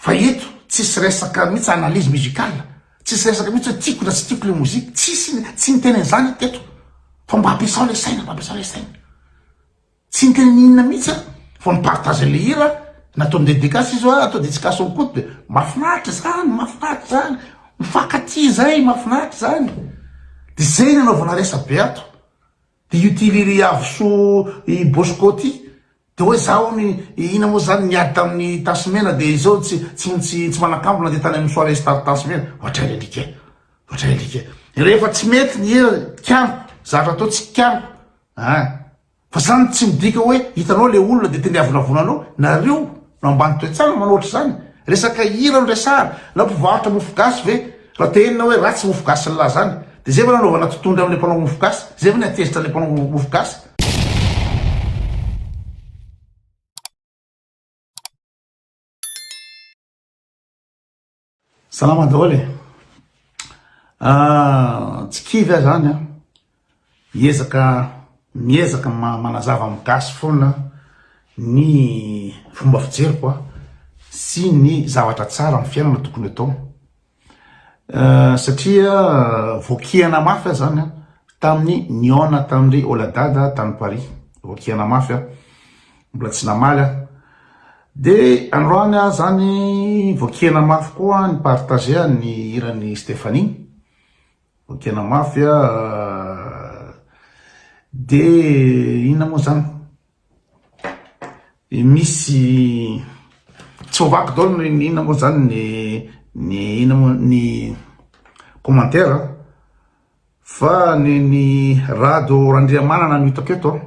fa eto tsisy resaka mihitsy analyse musicale, tsisy resaka mihitsy hoe tiako na tsy tiako le mozika, tsy niteny zany teto fa mba ampiasao le saina, tsy niteny inona mihitsy fa mipartage le hira nataony dédicace izy atao dédicace au koto de mafinaritra zany mifankaty zay mafinaritra zany de zay nanaovana resabe ato de io ty liry avoso i Bosco ty de hoe zaho ina moa zany niady tamin'ny Tansimena de zao tsy manakambona de tany amin'ny soirée Tansimena ohatra alika rehefa tsy mety ny hira kiango zavatra atao tsy kiango fa zany tsy midika hoe hitanao le olona de teniavonavonanao nareo no ambany toetsana manoatra zany resaka hira no resara na mpivarotra mofogasy ve raha tenina hoe ratsy mofogasy lahy zany de zay va nanaovana totondry am'le mpanao mofogasy zay va niatezitra le mpanao mofogasy. Salama daholo tsy kivy zany miezaka manazava migasy foana ny fomba fijeriko sy ny zavatra tsara amin'ny fiainana tokony atao satria vokiana mafy zany tamin'ny niona tamin'ry Oladada tany Paris vokiana mafy mbola tsy namaly de androany zany vokiana mafy koa ny partage ny hirany Stéphanie vokiana mafy de ina moa zany misy tsy ovako daholo ny ina moa zany ny commentaire fa ny rado Randriamanana no hitako eto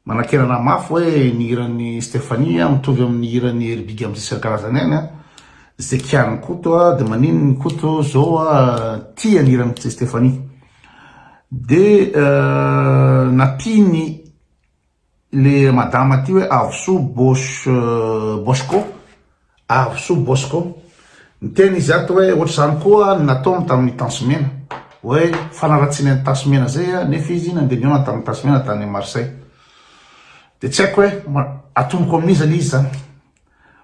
manakerana mafy hoe ny hirany Stéphanie mitovy amin'ny hirany Herbigy am'zay karazany any Zekiany koto de manino ny koto zao tia ny hirany Stéphanie de napiny le madama ty hoe avoso Bosco niteny izy ato hoe ohatra zany koa nataony tamin'ny Tansimena hoe fanaratsiny ny Tansimena zay nefa izy nandeha niona tamin'ny Tansimena tany Marseille de tsy haiko hoe atomoko amin'izy le izy zany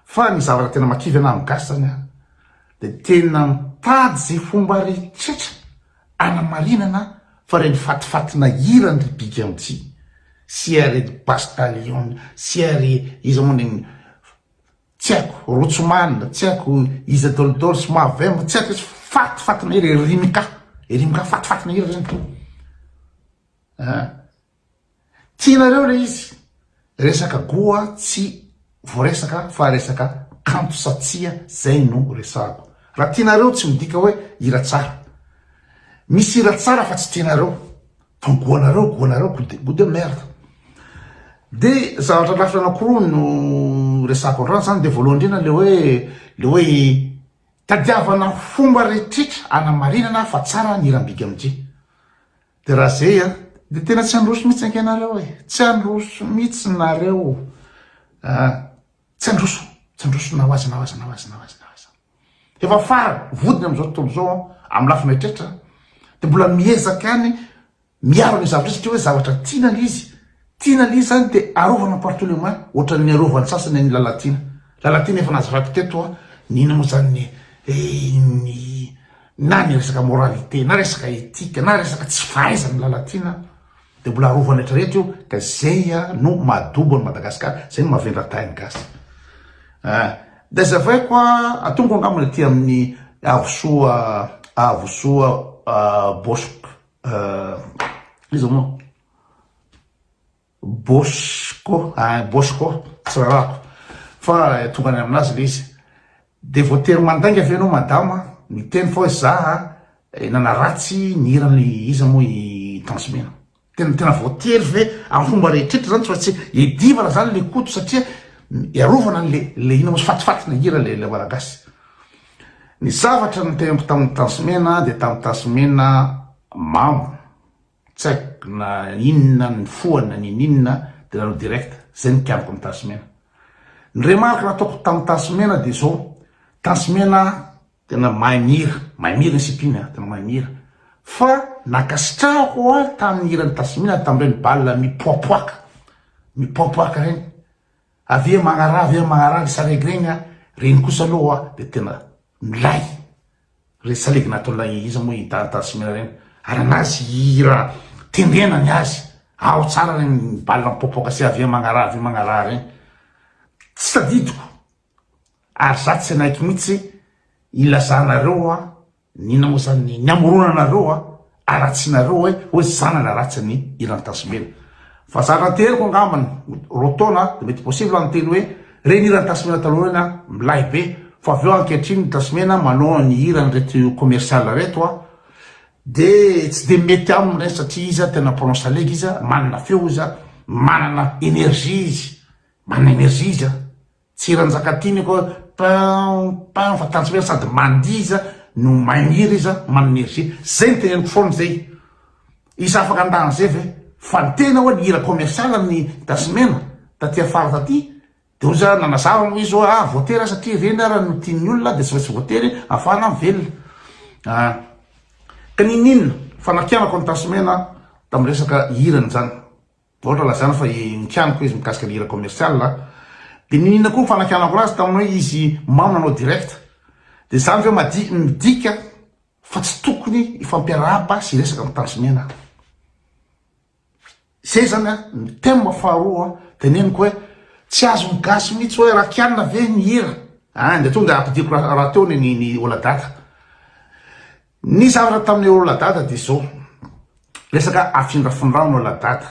fa ny zavatra tena makivy ana migasy zany de tena mitady zay fomba rehetrretra anamarinana fa reny fatifatina hira ny Herbigy amty sy ary Bastalion sy ary izy moa tsy haiko Rotsomanina tsy haiko izy dolodolo sy Mavemba tsy haiko fatifatina hira rimika fatifatina hira zany tianareo le izy resaka goa tsy voaresaka fa resaka kanto satsia zay no resako raha tianareo tsy midika hoe hira tsara misy hira tsara fa tsy tianareo fa goanareo goût de merde de zavatra lafitra anakoroa no resako andrano zany de voalohany indrindra le hoe tadiavana fomba rehetrretra anamarinana fa tsara ny hiram-bigy amity de raha zay de tena tsy androso mihitsy ankenareo tsy androso mihitsy nareo tsy androso na hoazy efa fara vodiny am'izao tontolo zao amin'ny lafiny rehetrretra de mbola miezaka any miaro ny zavatra satria hoe zavatra tiana le izy zany de arovana partout le moins ohatra ny arovany sasany ny lalatina efa nazavaiko teto nina moa zany na ny resaka moralité na resaka éthique na resaka tsy fahaizany lalatina de mbola arovany rehetrarehetra io ka zay no mahadobo ny Madagasikara zay no mavendra tainy gasy de zavaiko atongo angamana ty amin'ny avosoa Bosco izy moa Bosco tsy rarako fa tonga any aminazy le izy de voatery mandainga avy anao madama miteny fa hoe za nanaratsy ny hirany izy moa i Tansimena tena voatery ve amin'ny fomba rehetrretra zany fa tsy edivana zany le koto satria iarovana le ina mos fatifatina hira le malagasy ny zavatra nytempo tamin'ny Tansimena de tamin'ny Tansimena mamo tsy haiko na inona ny foana ninina de nanao direct zay nikianako amin'ny Tansimena ny remarque nataoko tamin'ny Tansimena de zao Tansimena tena mahay mihira ny sipina tena mahay mihira fa nakasitrahako tamin'ny hirany Tansimena tamin'ireny balle mipoapoaka reny avy magnarava isaregny reny reny kosa aloha de tena milay resalegina ataolay izy moa itatasmena reny ary anazy ira tendrenany azy ao tsara reny balina mipopoka sy avy magnaraha reny tsy tadidiko ary za tsy anaiky mihitsy ilazanareo a nina moa zany ny amoronanareo a aratsinareo hoe zanana ratsy ny iran-tasimena fa zanateriko angambany rotona de mety possible anteny hoe reny iran-tasimena taloha reny a milay be fa avy eo ankehitriny ny tasimena manao ny irany reto commercial reto a de tsy de mety aminy reny satria izy tena prononce alegy izy manana feo izy manana énergie izy manana énergie izy tsy iranjakatiny koa pan fa tanjomena sady mandia izy no magniry izy manana énergie zay ny teneniko foana zay isa afaka andany zay ve fa ny tena hoe ny hira commercial amin'ny tasimena taty afara taty de oza nanazava moa izy hoe voatery satria reny ara no tiany olona de tsy maintsy voatery afahana velona ka ninina fanakianako ny tasimena tamy resaka hirany zany ohatra lazana fa mikianako izy mikasika ny hira commercial de ninina koa fanakianako azy taminy hoe izy mamonanao direct de zany hoe midika fa tsy tokony ifampiarahaba sy resaka amy tasimena zay zany ny tema faharoa teneniko hoe tsy azo migasy mihitsy hoe raha kianina ve ny hira de tonga de ampidiko raha teo ny oladata ny zavatra tamin'ny oladata de zao resaka afindrafindrao ny oladata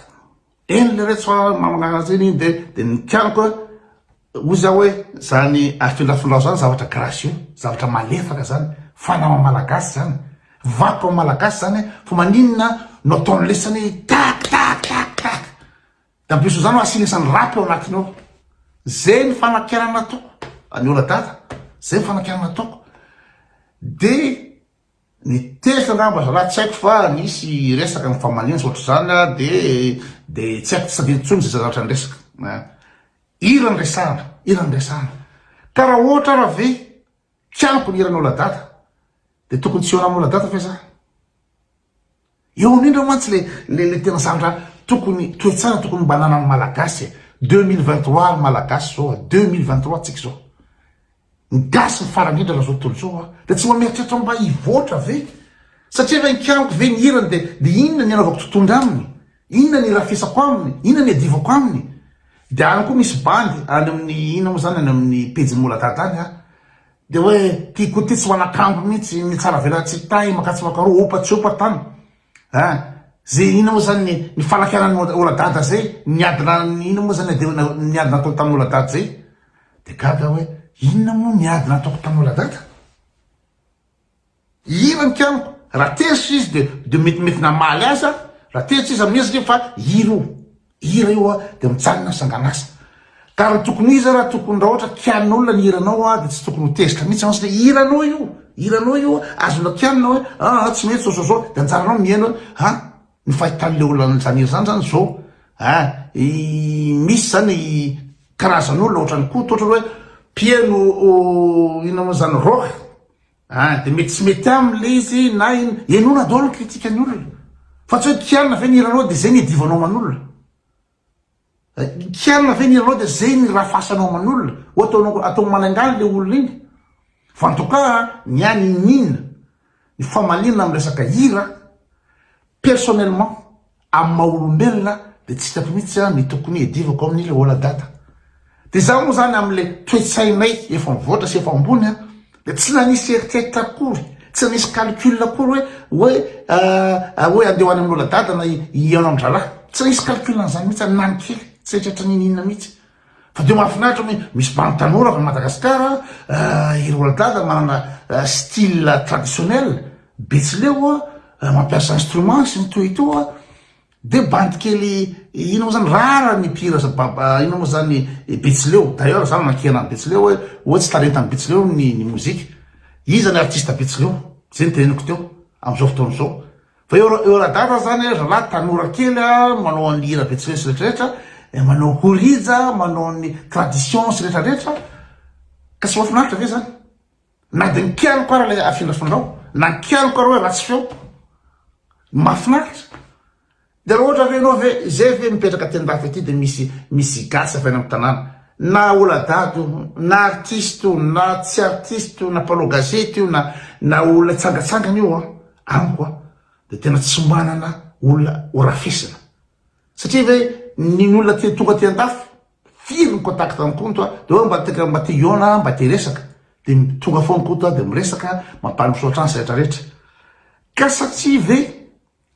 eny le reto magnanazy iny de nikianako ozy aho hoe zany afindrafindrao zany zavatra gracieux zavatra malefaka zany fanama malagasy zany vako malagasy zany fa maninona no ataony lesany tak da ampiso zany asinesany rapy ao anatiny ao zay ny fanakiarana ataoko any oladata zay ny fanakiarana ataoko de ny tesy angamba raha tsy haiko fa nisy resaka ny famalina sy ohatry zany de tsy haiko tsy sadintsony zay zavatra ny resaka irany resahana ka raha ohatra raha ve kianiko ny irany oladata de tokony tsy eo amy oladata fe za eo anindra mantsy le tena zavatra tokony toetsana tokony banana ny malagasy 2023 malagasy zao 2023 tsika zao gasy ny farandrindra raha zao tontolo zao de tsy mameritretra mba hivoatra ve satria ve nikianako ve ny hirany de inona ny anaovako totondra aminy inona ny rafisako aminy inona ny adivako aminy de any koa misy bandy any amin'ny ina moa zany any amin'ny pejiny moladata any de hoe tiako ty tsy manakambo mihitsy ny tsara velatsy tay makatsy makaro opatsopa tany zay ina moa zany ny fanakianany oladata zay niadina ina moa zany niadina atao tamin'ny oladata zay de gaga hoe inona moa niadina ataoko tamin'ny oladata ira nikianiko raha tesy izy de metimety namaly aza raha tesy izy amin'izy fa hira io de mijanona sanganasa ka raha tokony izy raha tokony raha ohatra kianin'olona ny hiranao de tsy tokony ho tezitra mihitsy amasy le hiranao io azona kianina hoe tsy mety zao de anjaranao miaina ny fahitan'le olona zany hira zany zao misy zany karazan'olona ohatrany koa tohatra hoe piano ina moa zany rock de mety tsy mety amile izy na enona daholo ny kritika ny olona fa tsy hoe kianina ve ny hiranao de zay ny edivanao man'olona kianina ve ny hiranao de zay ny rahafasanao man'olona o atao manangaly le olona iny fa en tout cas ny any nina ny famalina amy resaka hira personnellement amy maha-olombelona de tsy hitako mihitsy ny tokony edivako amin'ile oladata de za moa zany amle toetsainay efa mivoatra sy efa ambony de tsy nanisy eritreritra akory tsy nanisy calcul akory hoe andeho any amin'ny oladata na iano amy dralahy tsy nanisy calcul an'izany mihitsy nany kely tsy eritreritra ninina mihitsy fa de mahafinaritra hoe misy bandy tanora avy Madagasikara iry oladata manana style traditionnel betsileo mampiasa instrument sy ny toetoa de bandy kely ina moa zany rara ny mpira ina moa zany betsileo d'ailleurs zany nakiana ny betsileo hoe ohatsy talenta ny betsileo ny mozika izy ny artiste betsileo zay ny teneniko teo am'izao fotoana zao fa eo radata zany raha tanora kely manao ny hira betsileo sy rehetrarehetra manao horija manao ny tradition sy rehetrarehetra ka tsy mahafinaritra ve zany na de nikianiko ara le afindrafindrao na nikianiko ara hoe ratsy feo mahafinaritra de raha ohatra ve anao ve zay ve mipetraka tendafy aty de misy gasy avaina amy tanàna na oladado na artiste na tsy artiste na mpanao gazety io na olona tsangatsangana io amiko de tena tsy manana olona orafisina satria ve ny olona tonga ty andafo firy ny contact amikoto de hoe mba te iona mba te resaka de tonga foana koto de miresaka mampanosotra any rehetrarehetra ka satria ve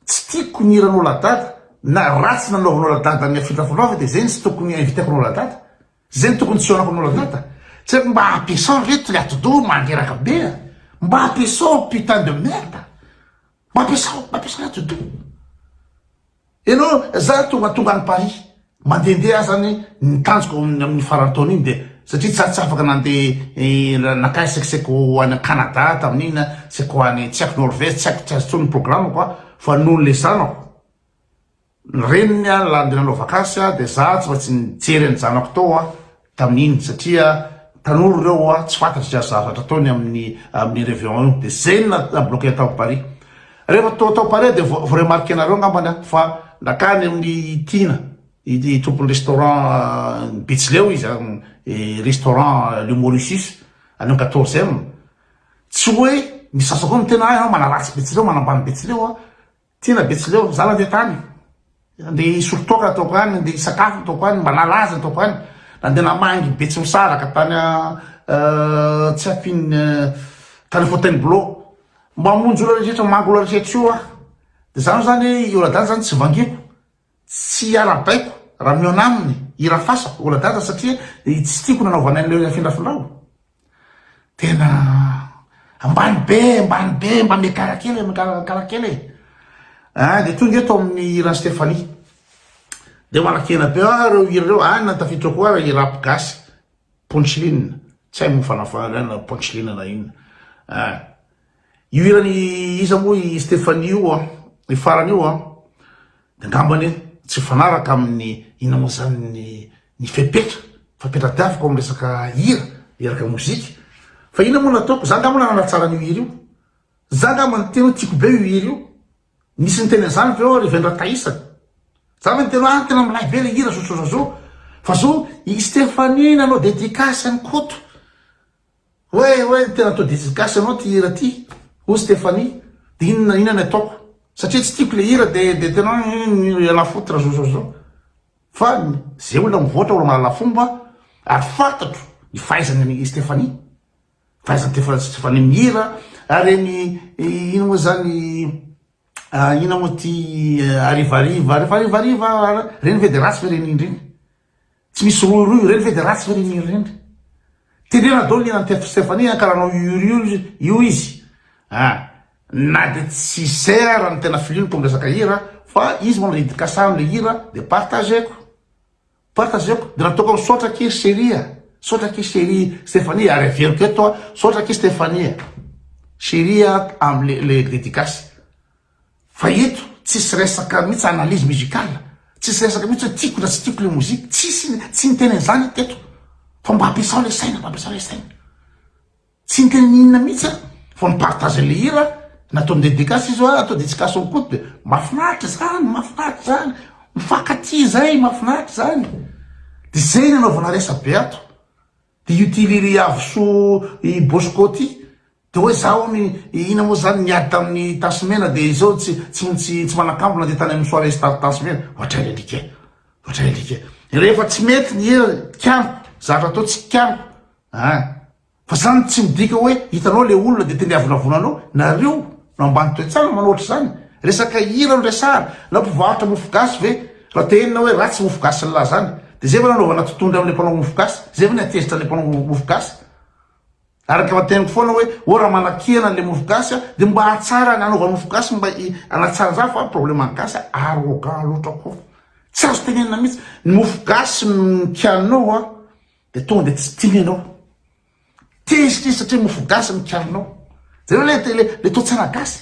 tsy tiako ny iran'oladada na ratsy nanaovan'oladada ny afitafinaova de zay tsy tokony invitako n'oladada zay tokony tsy ionako n'oladada tsy mba ampiasao reto le atodo mangeraka be mba ampiasao putain de merde mba ampiasao atodo enao za tonga any Paris mandehandeha zany nitanjoko amin'ny farantaona iny de satria tsy afaka nandeha nakay sekiseko any Canada tamin'iny seko any tsy haiko Norvège tsy haiko tsy azo tsony programme quoi fa noho le zanako reniny lande nanao vakansy de za tsy maintsy nijery ny zanako tao tamin'iny satria tanoro reo tsy fantatry zavatra ataony amin'ny réveillon io de zay nabloqué tao Paris rehefa tao Paris de vo remarqué nareo ngambany fa nakany amin'ny tina tompony restaurant Betsileo izy restaurant le Mauritius any 14e tsy hoe misasa koa tena manaratsy Betsileo manambany Betsileo tina Betsileo za nandeha tany andeha isorotoka ataoko any andeha isakafo ataoko any mba nalaza ataoko any nandeha namangy betsy misaraka tany tsy haiko tany Fontainebleau mba mamonjy olo rehetra mango olo rehetra io de zany zany oladada zany tsy vangiko tsy arabaiko raha miona aminy ira fasako oladada satria tsy tiako nanaovanay le afindrafindrao tena ambany be mba mekarakely de tonga eto amin'ny irany Stéphanie de manakena be reo hira reo any natafitra koa ira gasy Punchline tsy hay mofanafanana Punchline na ina io irany iza moa i Stéphanie io i farany io de ngambany tsy fanaraka amin'ny ina moa zany ny fepetra diaviko amin'ny resaka hira iraka mozika fa ina moa nataoko za ngambany nanatsara an'io hira io za ngambany tena tiako be io hira io nisy ny tena zany ve revendra taisany za ve tena tena milay be le hira zo fa zo i Stéphanie nanao dédicace any koto hoe tena atao dédicace anao ty hira ty ho Stéphanie de inona nataoko satria tsy tiako le hira de tena alafotra zo fa zay olona mivoatra olo malala fomba ary fantatro ny fahaizany Stéphanie fahaizany Stéphanie mihira ary ino moa zany ina moa ty arivariva reny ve de ratsy ve reny indreny tsy misy roy reny ve de ratsy ve reny reny tenena dolo ny anany Stéphanie karanao io izy na de tsy sera ny tena filiniko amin'ny resaka hira fa izy manao dédicace am'le hira de partageko de nataoko misaotraky chérie Stéphanie ary averiko eto saotraky Stéphanie chérie am'le dédicace fa eto tsisy resaka mihitsy analyse musicale tsisy resaka mihitsy hoe tiako na tsy tiako le mozika tsy niteny zany teto fa mba ampiasao le saina tsy niteny ninona mihitsy fa mipartage le hira natao dédicace izy atao dédicace amikoto de mafinaritra zany mifankaty zay mafinaritra zany de zay nanaovana resa be ato de io ty liry avoso i Bosco ty de hoe zaho ina moa zany niady tamin'ny Tansimena de zao tsy manakambona de tany amin'ny soirée Tansimena ohatra alike rehefa tsy mety ny hira kianiko zavatra atao tsy kianiko fa zany tsy midika hoe hitanao le olona de teniavonavonanao nareo no ambany toetsana manoatra zany resaka hira no resara na mpivarotra mofogasy ve raha tenina hoe ratsy mofogasy nyla zany de zay va nanaovana totondry am'le mpanao mofogasy zay va niatezitra le mpanao mofogasy araka mateniko foana hoe raha manakihana le mofogasy de mba hatsara nanaovana mofogasy mba anatsara za fa problème angasy arrogant loatra koa tsy azo tenenina mihitsy ny mofogasy mikianao de tonga de tsy tinenao tezitra satria mofogasy mikianao zay hoe le totsana gasy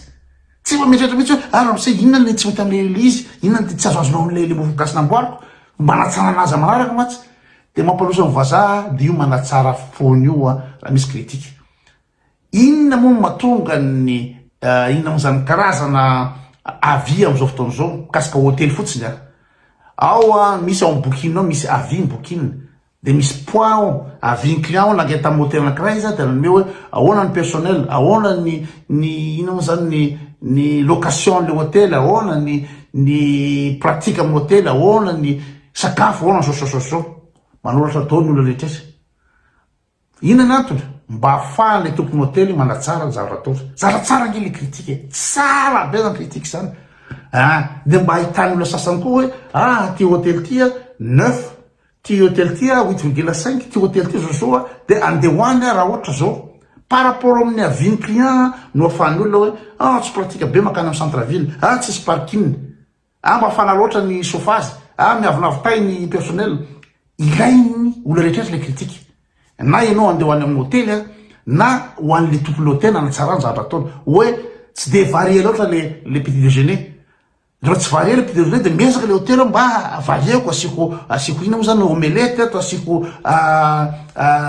tsy mba mieritreritra mihitsy hoe ramose inona le tsy mety am'le izy inona tsy azo azonao am'le mofogasy namboariko mba anatsara anazy manaraka matsy de mampalosa ny vazaha de io manatsara fony io raha misy kritika inona moa matonga ny inona mozany karazana avis am'izao fotoana zao mikasika hôtely fotsiny ao misy ao bokina ao misy avis bokina de misy poids aviny client lange tamin'ny hôtel anankiray izy de anome hoe ahoana ny personnel, ahoana ny ino zany ny location le hôtel, ahoana ny pratique amin'ny hôtel, ahoana ny sakafo, ahoana sosososo manoratra tao ny olona rehetra ina ny antony mba ahafahan'le tompony hôtely manatsara ny zavatra ataotra zaratsara nge le critique tsara be zany critique zany de mba ahitany olona sasany koa hoe ty hôtel tia 9, ty hôtel tia 8,5, ty hôtel tia zao de andehoany raha ohatra zao par rapport amin'ny aviny client no ahafahan'ny olona hoe tsy pratika be makany amin'ny centre ville, tsisy parking, mba afana loatra ny chauffage, miavonavotay ny personnel. Ilainy olona rehetra le critique na ianao andeha hoany amin'ny hôtely na ho an'le tompony hôtely anatsarany zavatra ataony hoe tsy de varie loatra le petit déjeuner. Raha tsy varie le petit déjeuner de miezaka le hôtely mba varieko asiko ino moa zany omelette atao asiko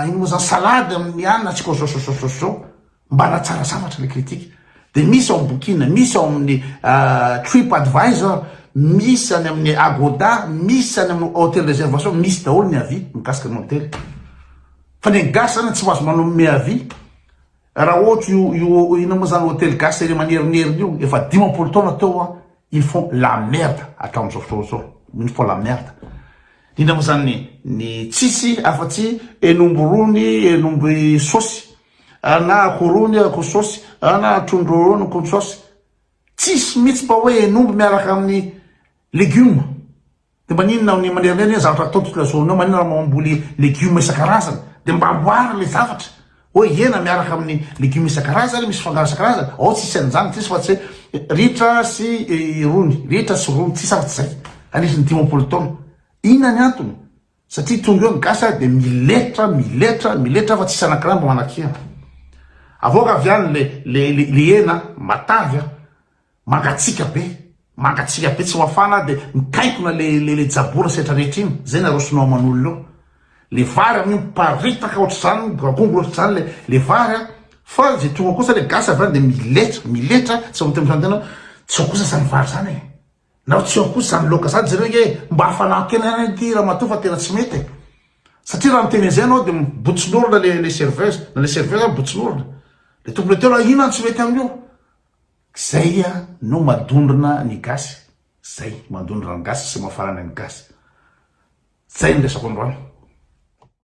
ino moa zany salade amin'ny anina asiko zao mba anatsara zavatra le critique. De misy ao amin'ny bokina, misy ao amin'ny Trip Advisor, misy any amin'ny Agoda, misy any amin'ny hôtel réservation, misy daholo ny avis mikasika ny hôtely. Fa ny gasy zany tsy mahazo manome avis raha ohatra io ino moa zany hôtely gasy ire manerinерiny io efa 10 taona teo ils font la merde hatramin'izao fotoana zao, ils font la merde. Indrindra moa zany ny tsisy afa-tsy enombo rony enombo sosy na akorony ako sosy na trondro rony ako sosy, tsisy mihitsy mba hoe enombo miaraka amin'ny légume. De mba ninona ny manerineny zavatra atao toute la journée manina mamboly légume isan-karazany de mba amboara le zavatra hoe hena miaraka amin'ny légume isan-karazany misy fangaro isan-karazany ao tsisy an'izany tsisy fa tsy ritra sy rony, ritra sy rony tsisy afa-tsy zay anisan'ny 10 taona. Inona ny antony? Satria tonga eo ny gasy de miletra fa tsisy anankiray mba manakihana. Avoaka avy any le hena matavy mangatsika be tsy mafana de mikaikona le jabora setra rehetra iny zay narosonao aman'olona eo. Le vary amin'io paritaka ohatr' zany akongo ohatr' zany le vary fa zay tonga kosa le gasy avy any de miletra tsy mitembotena tsy kosa zany vary zany na tsy kosa zany loka zany zareo nge mba hafanakena any ty raha matoa fa tena tsy mety satria raha miteny zay anao de botsin'olona le serveuse na le serveuse botsin'olona le tompony teo ino any tsy mety amin'io. Zay no madondrona ny gasy, zay madondrona ny gasy sy mafarana ny gasy. Zay ny resako androany.